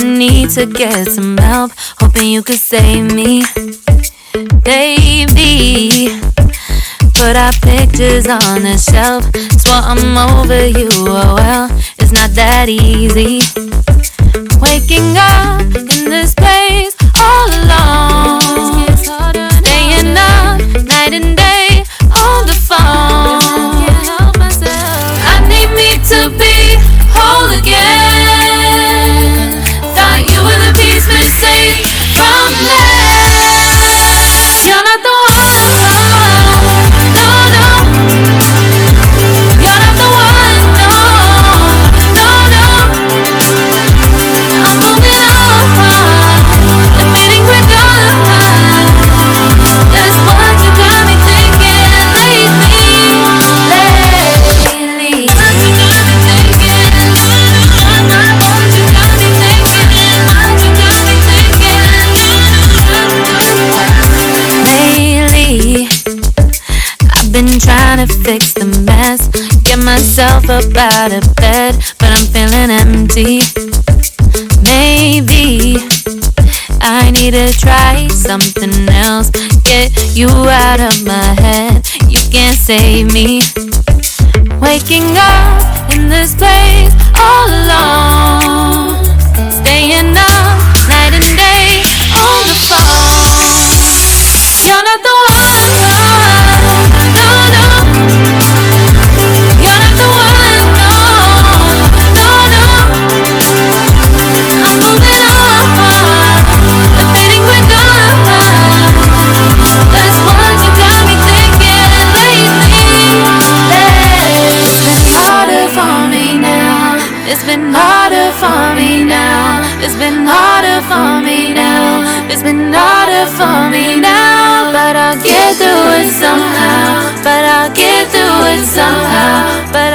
need to get some help, hoping you could save me, baby. Put our pictures on the shelf, swore I'm over you, oh well, it's not that easy. Waking up in this place all alone, staying up night and day on the phone. I need me to be whole again. Thought you were the piece missing from me. You're not the one, no, no. You're not the one, no, no, no. I'm moving on, admitting we're gone. That's what you got me thinking lately. That's what you got me thinking. What you got me thinking. What you got me thinking. Lately, I've been trying to fix the mess, get myself up out of bed, but I'm feeling empty. Maybe I need to try something else, get you out of my head. You can't save me. Waking up in this place all alone, staying up night and day on the phone. You're not the one, no, no, no. You're not the one, no, no, no. I'm moving on, admitting we're gone. That's what you got me thinking lately. It's been harder for me now. It's been harder for me now. It's been harder for me now. It's been harder for me now. But I'll get through it somehow. But I'll get through it somehow. But